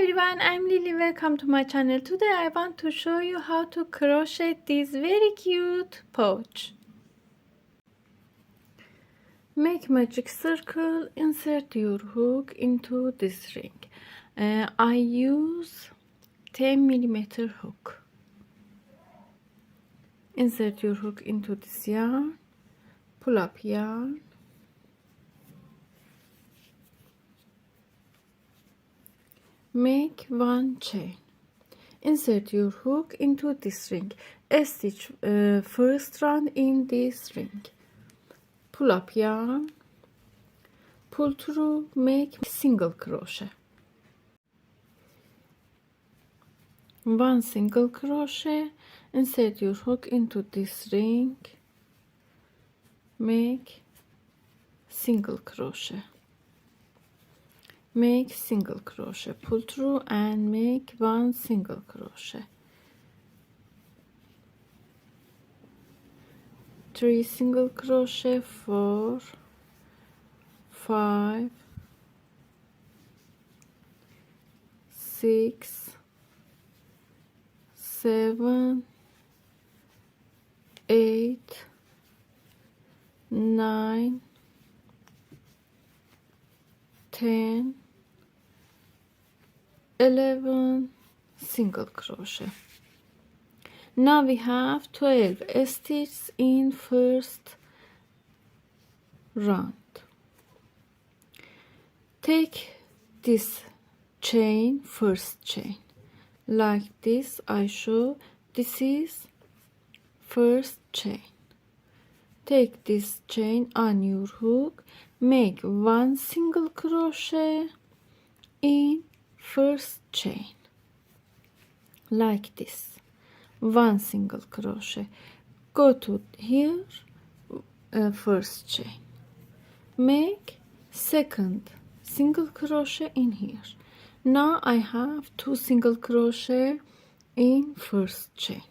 everyone, I'm Lily. Welcome to my channel. Today I want to show you how to crochet this very cute pouch. Make magic circle, insert your hook into this ring. I use 10mm hook. Insert your hook into this yarn, pull up yarn, make one chain. Insert your hook into this ring. Stitch first round in this ring. Pull up yarn, pull through, make single crochet. One single crochet. Insert your hook into this ring. Make single crochet. Make single crochet, pull through and make one single crochet. 3 single crochet, 4, 5, 6, 7, 8, 9, 10, 11 single crochet. Now we have 12 stitches in first round. Take this chain, first chain, like this. I show this is first chain. Take this chain on your hook, make one single crochet in first chain, like this. One single crochet, go to here, first chain, make second single crochet in here. Now I have 2 single crochet in first chain.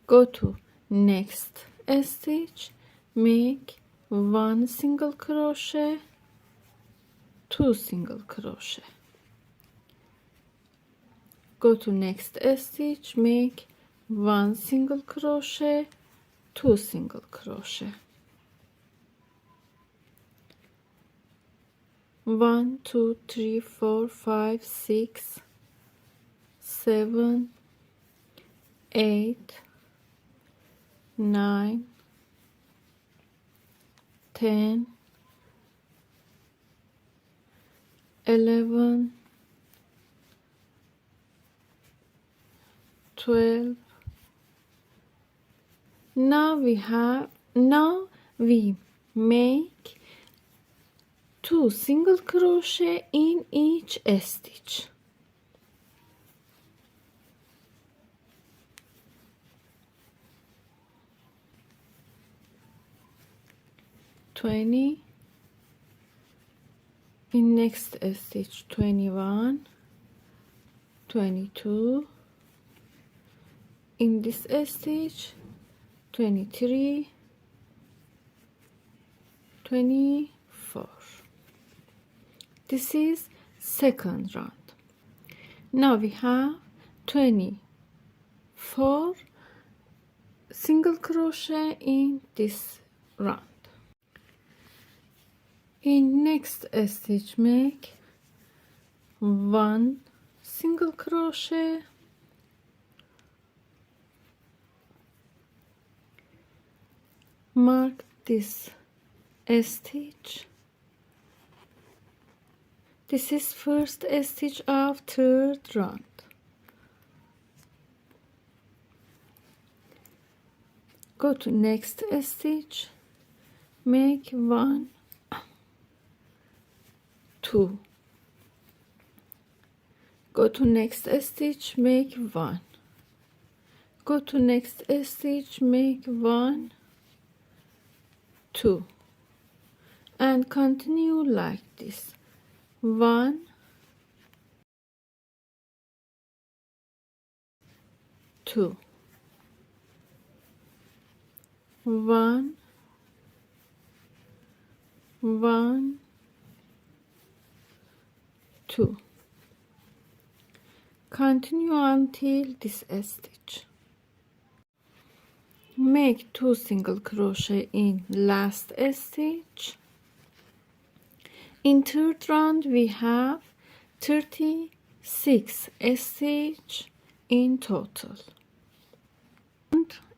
Go to next stitch, make 1 single crochet, 2 single crochet. Go to next stitch, make 1 single crochet, 2 single crochet. 1, 2, 3, 4, 5, 6, 7, 8, 9, 10, 11, 12. Now we make 2 single crochet in each stitch. In next stitch 21, 22, in this stitch 23, 24. This is second round. Now we have 24 single crochet in this round. In next stitch make 1 single crochet, mark this stitch. This is first stitch of third round. Go to next stitch, make 1, 2. Go to next stitch, make 1. Go to next stitch, make 1, 2, and continue like this. 1, 2, 1, 1, 2. Continue until this stitch. Make 2 single crochet in last stitch. In third round we have 36 stitch in total.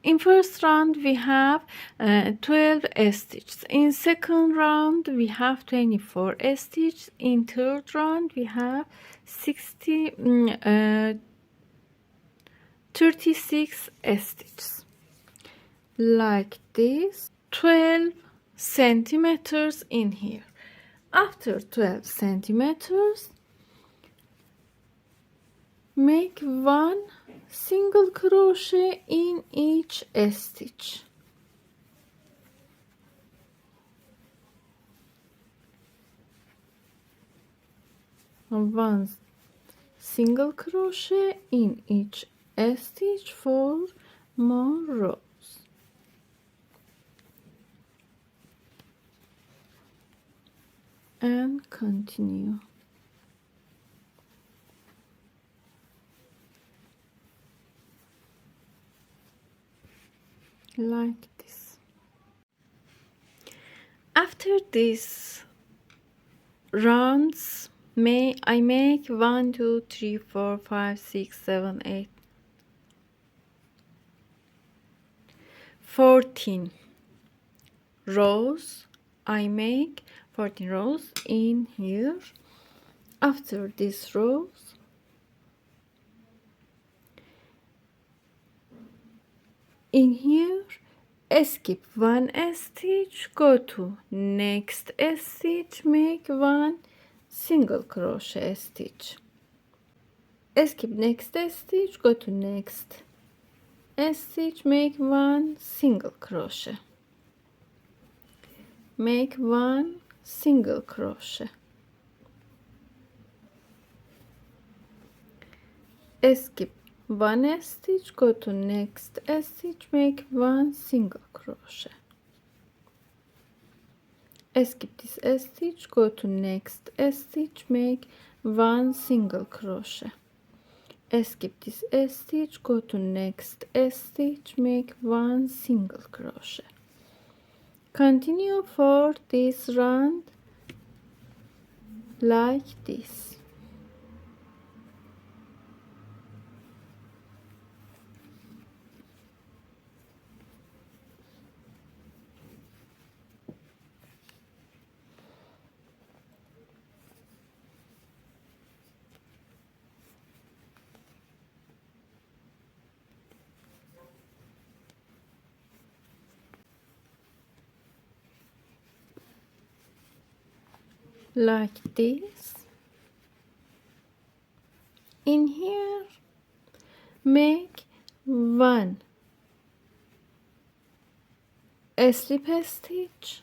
In first round we have 12 stitches. In second round we have 24 stitches. In third round we have 36 stitches. Like this, 12 centimeters in here. After 12 centimeters, make 1 single crochet in each stitch. One single crochet in each stitch for more rows. And continue. Like this. After this rounds, I make 1 2 3 4 5 6 7 8 14 rows. I make 14 rows in here. After these rows, in here skip 1 stitch, go to next stitch, make 1 single crochet stitch, skip next stitch, go to next stitch, make 1 single crochet, make 1 single crochet, skip 1 stitch, go to next stitch, make 1 single crochet, skip this stitch, go to next stitch, make 1 single crochet, skip this stitch, go to next stitch, make 1 single crochet. Continue for this round like this. Like this. In here make 1 slip stitch,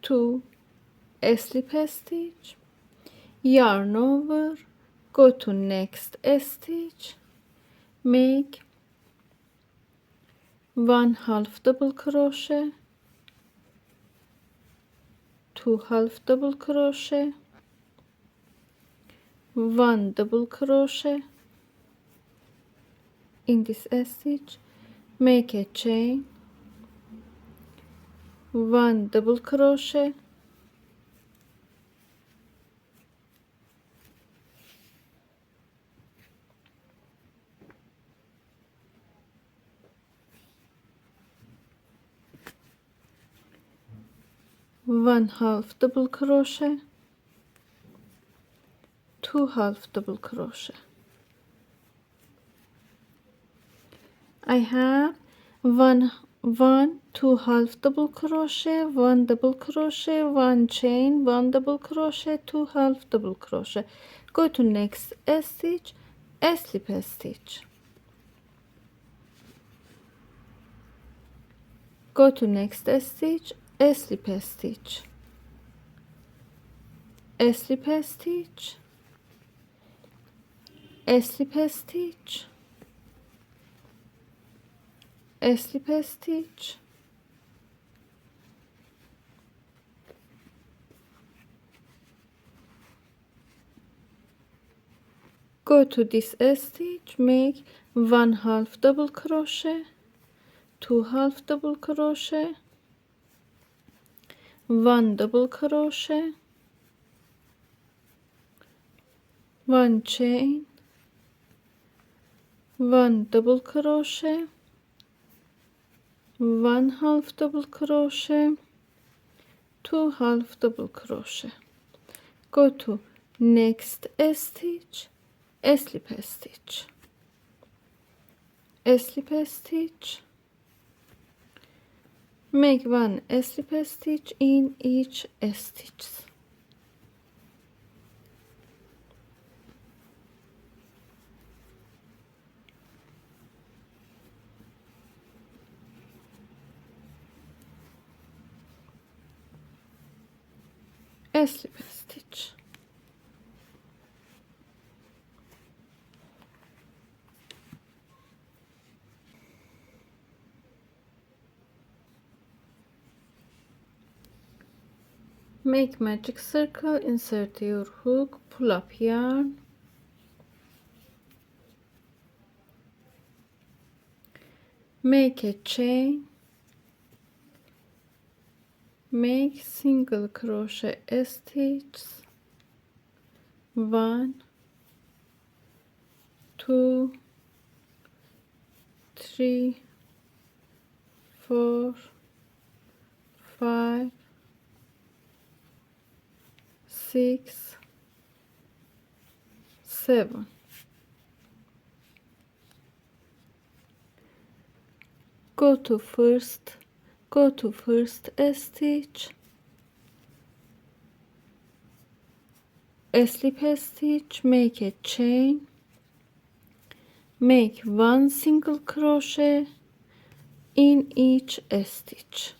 2 slip stitch, yarn over, go to next stitch, make 1 half double crochet, 2 half double crochet, 1 double crochet in this stitch, make a chain, 1 double crochet, one half double crochet, 2 half double crochet. I have 1 2 half double crochet, 1 double crochet, 1 chain, 1 double crochet, 2 half double crochet. Go to next stitch, slip stitch, go to next stitch, slip stitch, slip stitch, slip stitch, slip stitch, Go to this stitch, make 1/2 double crochet, 2/2 double crochet, 1 double crochet, 1 chain, 1 double crochet, 1/2 double crochet, 2/2 double crochet. Go to next stitch, slip stitch, slip stitch, make 1 slip stitch in each stitch. Slip stitch. Make magic circle, insert your hook, pull up yarn, make a chain, make single crochet stitch, 1, 2, 3, 4, 5, 6, 7. Go to first stitch, slip stitch, make a chain, make 1 single crochet in each stitch.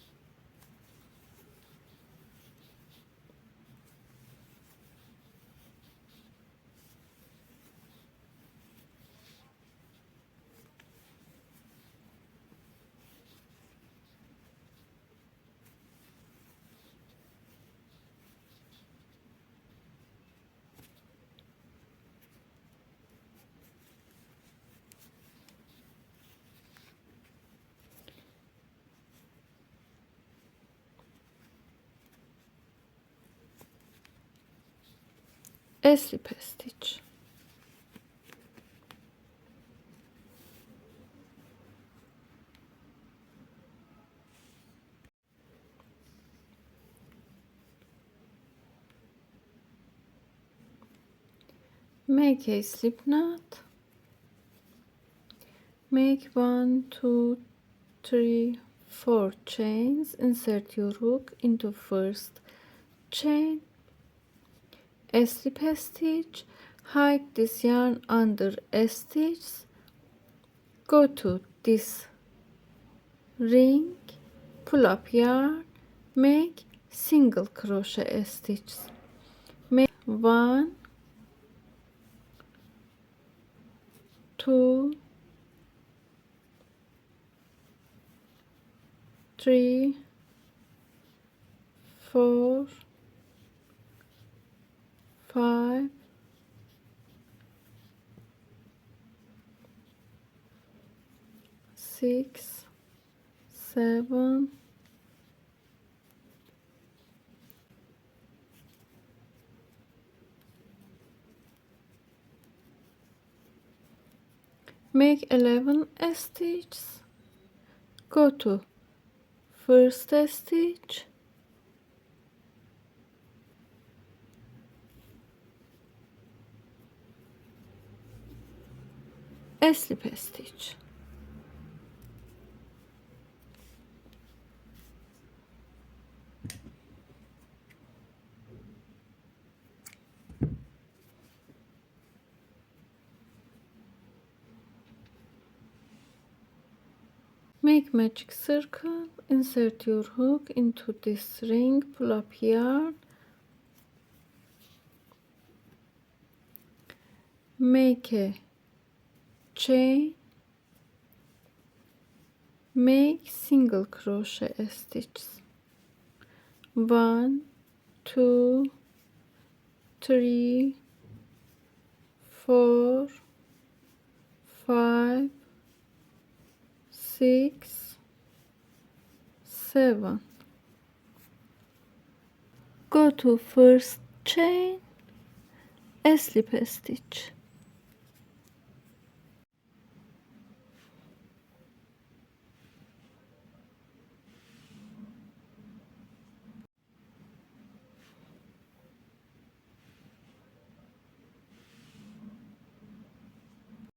Slip stitch. Make a slip knot, make 1, 2, 3, 4 chains, insert your hook into first chain, slip stitch, hide this yarn under stitch, go to this ring, pull up yarn, make single crochet stitch, make 1, 2, 3, 4, 5, 6, 7, make 11 stitches, go to first stitch, slip stitch, make magic circle, insert your hook into this ring, pull up yarn, make a chain, make single crochet stitches, 1, 2, 3, 4, 5, 6, 7. Go to first chain, a slip stitch,